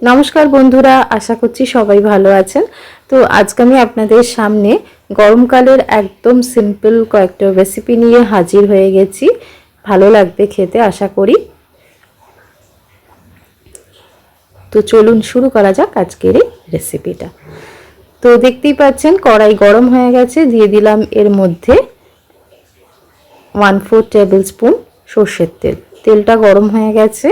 নমস্কার বন্ধুরা, আশা করছি সবাই ভালো আছেন। তো আজকে আমি আপনাদের সামনে গরমকালের একদম সিম্পল কয়েকটা রেসিপি নিয়ে হাজির হয়ে গেছি। ভালো লাগবে খেতে আশা করি। তো চলুন শুরু করা যাক আজকের এই রেসিপিটা। তো দেখতেই পাচ্ছেন কড়াই গরম হয়ে গেছে, দিয়ে দিলাম এর মধ্যে 1/4 টেবিল স্পুন সর্ষের তেল। তেলটা গরম হয়ে গেছে,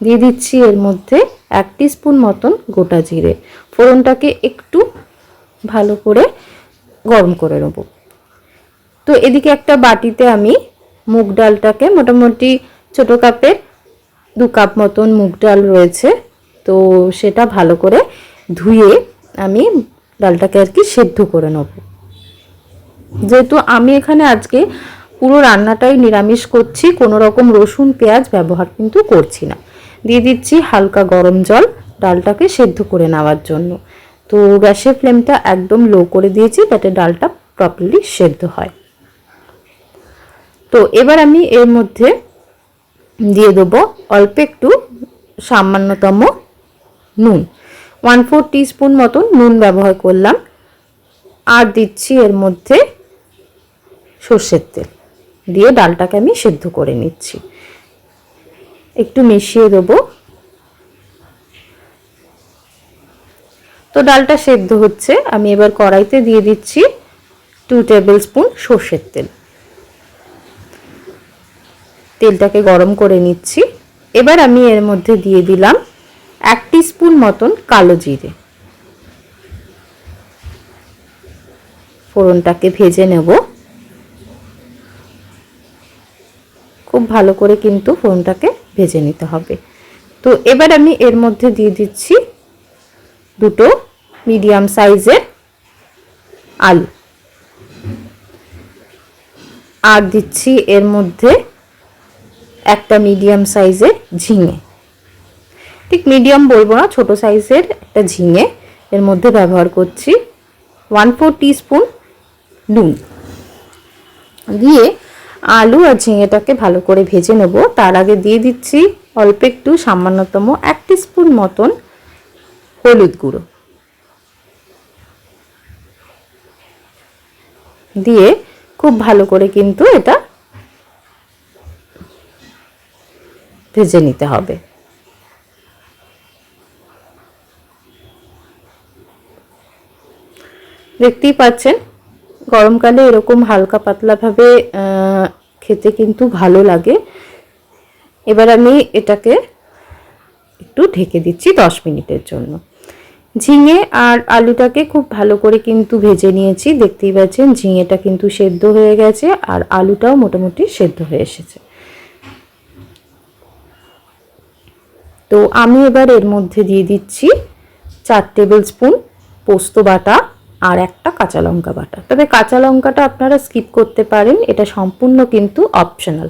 দিয়ে দিচ্ছি এর মধ্যে 1 টিস্পুন মতন গোটা জিরে। ফোড়নটাকে একটু ভালো করে গরম করে নেব। তো এদিকে একটা বাটিতে আমি মুগ ডালটাকে মোটামুটি ছোটো কাপের 2 কাপ মতন মুগ ডাল রয়েছে, তো সেটা ভালো করে ধুয়ে আমি ডালটাকে আর কি সেদ্ধ করে নেব। যেহেতু আমি এখানে আজকে পুরো রান্নাটাই নিরামিষ করছি, কোনো রকম রসুন পেঁয়াজ ব্যবহার কিন্তু করছি না। দিয়ে দিচ্ছি হালকা গরম জল ডালটাকে সেদ্ধ করে নেওয়ার জন্য। তো গ্যাসের ফ্লেমটা একদম লো করে দিয়েছি যাতে ডালটা প্রপারলি সেদ্ধ হয়। তো এবার আমি এর মধ্যে দিয়ে দেবো অল্প একটু সামান্যতম নুন, 1/4 টিস্পুন মতন নুন ব্যবহার করলাম। আর দিচ্ছি এর মধ্যে সর্ষের তেল, দিয়ে ডালটাকে আমি সেদ্ধ করে নিচ্ছি। একটু মিশিয়ে দেবো। তো ডালটা সেদ্ধ হচ্ছে, আমি এবার কড়াইতে দিয়ে দিচ্ছি 2 টেবিল স্পুন সর্ষের তেল। তেলটাকে গরম করে নিচ্ছি। এবার আমি এর মধ্যে দিয়ে দিলাম 1 টিস্পুন মতন কালো জিরে। ফোড়নটাকে ভেজে নেব। খুব ভালো করে কিন্তু ফোড়নটাকে ভেজে নিতে হবে। তো এবার আমি এর মধ্যে দিয়ে দিচ্ছি 2টো মিডিয়াম সাইজের আলু, আর দিচ্ছি এর মধ্যে একটা মিডিয়াম সাইজের ঝিঙে। ঠিক মিডিয়াম বলবো না, ছোট সাইজের একটা ঝিঙে এর মধ্যে ব্যবহার করছি। 1/4 টিস্পুন নুন দিয়ে আলু আর ঝিঙেটাকে ভালো করে ভেজে নেব। তার আগে দিয়ে দিচ্ছি অল্প একটু সামান্যতম 1 টিস্পুন মতন হলুদ গুঁড়ো, দিয়ে খুব ভালো করে কিন্তু এটা ভেজে নিতে হবে। দেখতেই পাচ্ছেন গরমকালে এরকম হালকা পাতলাভাবে খেতে কিন্তু ভালো লাগে। এবার আমি এটাকে একটু ঢেকে দিচ্ছি 10 মিনিটের জন্য। ঝিঙে আর আলুটাকে খুব ভালো করে কিন্তু ভেজে নিয়েছি। দেখতেই পাচ্ছেন ঝিঙেটা কিন্তু সেদ্ধ হয়ে গেছে আর আলুটাও মোটামুটি সেদ্ধ হয়ে এসেছে। তো আমি এবার এর মধ্যে দিয়ে দিচ্ছি 4 টেবিল স্পুন পোস্ত বাটা আর একটা কাঁচা লঙ্কা বাটা। তবে কাঁচা লঙ্কাটা আপনারা স্কিপ করতে পারেন, এটা সম্পূর্ণ কিন্তু অপশনাল।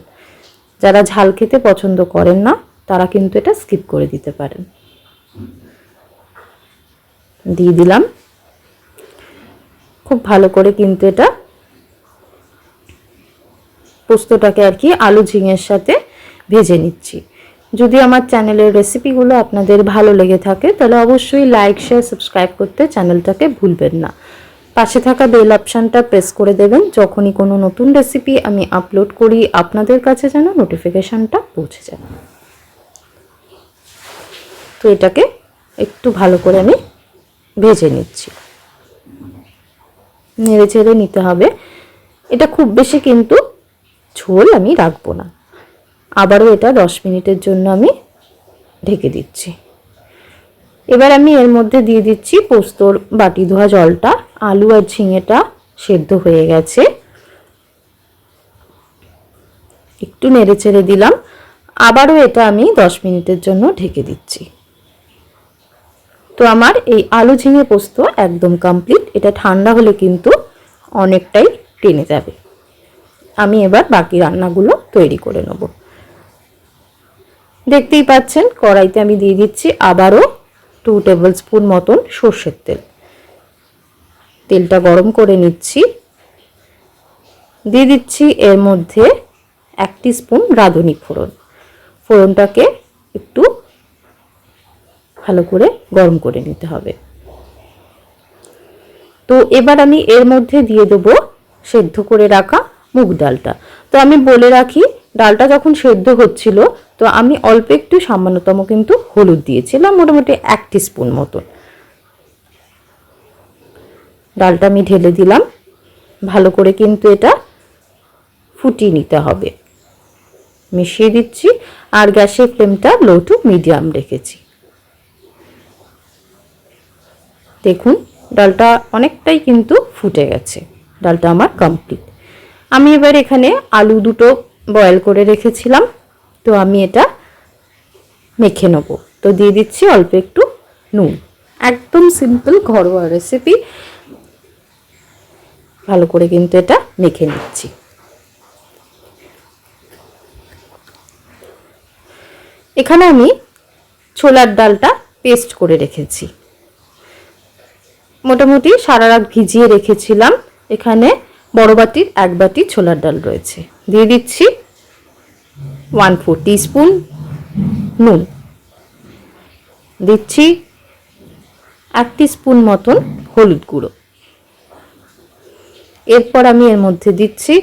যারা ঝাল খেতে পছন্দ করেন না তারা কিন্তু এটা স্কিপ করে দিতে পারেন। দিয়ে দিলাম। খুব ভালো করে কিন্তু এটা পোস্তটাকে আর কি আলু ঝিঙের সাথে ভেজে নিচ্ছি। যদি আমার চ্যানেলের রেসিপিগুলো আপনাদের ভালো লেগে থাকে তাহলে অবশ্যই লাইক শেয়ার সাবস্ক্রাইব করতে চ্যানেলটাকে ভুলবেন না। পাশে থাকা বেল অপশানটা প্রেস করে দেবেন, যখনই কোনো নতুন রেসিপি আমি আপলোড করি আপনাদের কাছে যেন নোটিফিকেশানটা পৌঁছে যায়। তো এটাকে একটু ভালো করে আমি ভেজে নিচ্ছি, নেড়ে চেড়ে নিতে হবে। এটা খুব বেশি কিন্তু ঝোল আমি রাখবো না। আবারও এটা 10 মিনিটের জন্য আমি ঢেকে দিচ্ছি। এবার আমি এর মধ্যে দিয়ে দিচ্ছি পোস্তর বাটি ধোয়া জলটা। আলু আর ঝিঙেটা সেদ্ধ হয়ে গেছে, একটু নেড়ে চেড়ে দিলাম। আবারও এটা আমি 10 মিনিটের জন্য ঢেকে দিচ্ছি। তো আমার এই আলু ঝিঙে পোস্ত একদম কমপ্লিট। এটা ঠান্ডা হলে কিন্তু অনেকটাই টেনে যাবে। আমি এবার বাকি রান্নাগুলো তৈরি করে নেব। দেখতেই পাচ্ছেন কড়াইতে আমি দিয়ে দিচ্ছি আবারও 2 টেবিল স্পুন মতন সর্ষের তেল। তেলটা গরম করে নিচ্ছি। দিয়ে দিচ্ছি এর মধ্যে 1 টিস্পুন রাঁধুনি ফোড়ন। ফোড়নটাকে একটু ভালো করে গরম করে নিতে হবে। তো এবার আমি এর মধ্যে দিয়ে দেবো সেদ্ধ করে রাখা মুগ ডালটা। তো আমি বলে রাখি, ডালটা যখন সেদ্ধ হচ্ছিল তো আমি অল্প একটু সামান্যতম কিন্তু হলুদ দিয়েছিলাম, মোটামুটি 1 টিস্পুন মতন। ডালটা আমি ঢেলে দিলাম, ভালো করে কিন্তু এটা ফুটিয়ে নিতে হবে। মিশিয়ে দিচ্ছি, আর গ্যাসের ফ্লেমটা লো টু মিডিয়াম রেখেছি। দেখুন ডালটা অনেকটাই কিন্তু ফুটে গেছে, ডালটা আমার কমপ্লিট। আমি এবার এখানে আলু দুটো বয়েল করে রেখেছিলাম, তো আমি এটা মেখে নেব। তো দিয়ে দিচ্ছি অল্প একটু নুন, একদম সিম্পল ঘরোয়া রেসিপি। ভালো করে কিন্তু এটা মেখে নিচ্ছি। এখানে আমি ছোলার ডালটা পেস্ট করে রেখেছি, মোটামুটি সারা রাত ভিজিয়ে রেখেছিলাম। এখানে বড় বাটির 1 বাটি ছোলার ডাল রয়েছে। দিয়ে দিচ্ছি 1/4 টিস্পুন নুন, দিচ্ছি 1 টিস্পুন মতন হলুদ গুঁড়ো। এরপর আমি এর মধ্যে দিচ্ছি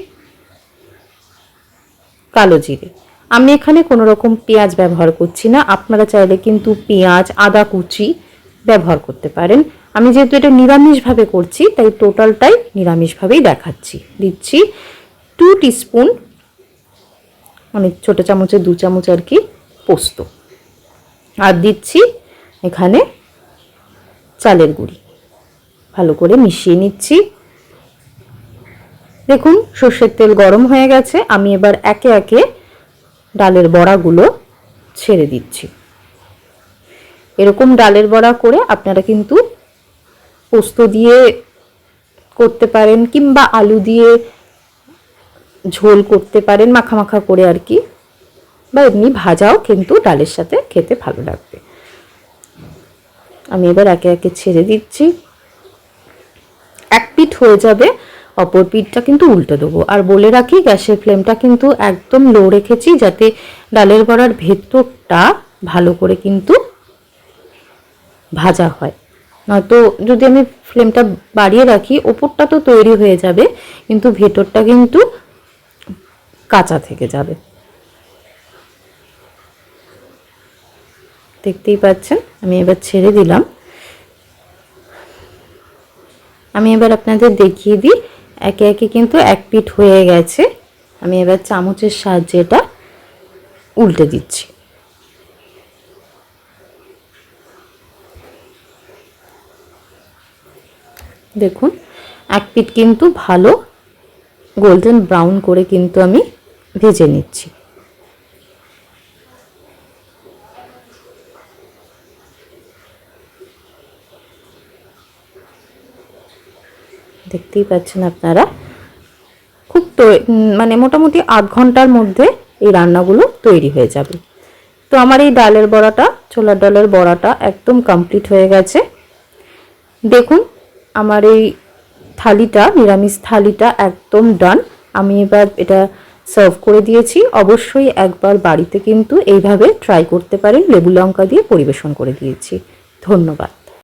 কালো জিরে। আমি এখানে কোনো রকম পেঁয়াজ ব্যবহার করছি না, আপনারা চাইলে কিন্তু পেঁয়াজ, আদা কুচি ব্যবহার করতে পারেন। আমি যেহেতু এটা নিরামিষভাবে করছি তাই টোটালটাই নিরামিষভাবেই দেখাচ্ছি। দিচ্ছি 2 টিস্পুন, মানে ছোটো চামচে 2 চামচ আর কি, পোস্ত। আর দিচ্ছি এখানে চালের গুঁড়ি। ভালো করে মিশিয়ে নিচ্ছি। দেখুন সর্ষের তেল গরম হয়ে গেছে, আমি এবার একে একে ডালের বড়াগুলো ছেড়ে দিচ্ছি। এরকম ডালের বড়া করে আপনারা কিন্তু পোস্ত দিয়ে করতে পারেন, কিংবা আলু দিয়ে ঝোল করতে পারেন মাখা মাখা করে আর কি, বা এমনি ভাজাও কিন্তু ডালের সাথে খেতে ভালো লাগবে। আমি এবার একে একে ছেড়ে দিচ্ছি। এক পিঠ হয়ে যাবে, অপর পিঠটা কিন্তু উল্টে দেবো। আর বলে রাখি গ্যাসের ফ্লেমটা কিন্তু একদম লো রেখেছি, যাতে ডালের বড়ার ভেতরটা ভালো করে কিন্তু ভাজা হয়। নয়তো যদি আমি ফ্লেমটা বাড়িয়ে রাখি, ওপরটা তো তৈরি হয়ে যাবে কিন্তু ভেতরটা কিন্তু কাঁচা থেকে যাবে। দেখতেই পাচ্ছেন আমি এবার ছেড়ে দিলাম। আমি এবার আপনাদের দেখিয়ে দিই, একে একে কিন্তু এক পিঠ হয়ে গেছে। আমি এবার চামচের সাহায্যে এটা উল্টে দিচ্ছি। দেখুন এক পিঠ কিন্তু ভালো গোল্ডেন ব্রাউন করে কিন্তু আমি ভেজে নিচ্ছি। দেখতেই পাচ্ছেন আপনারা, খুব মানে মোটামুটি 8 ঘন্টার মধ্যে এই রান্নাগুলো তৈরি হয়ে যাবে। তো আমার এই ডালের বড়াটা, ছোলার ডালের বড়াটা একদম কমপ্লিট হয়ে গেছে। দেখুন আমার এই থালিটা, নিরামিষ থালিটা একদম ডান। আমি এবার এটা সার্ভ করে দিয়েছি। অবশ্যই একবার বাড়িতে কিন্তু এইভাবে ট্রাই করতে পারেন। লেবু লঙ্কা দিয়ে পরিবেশন করে দিয়েছি। ধন্যবাদ।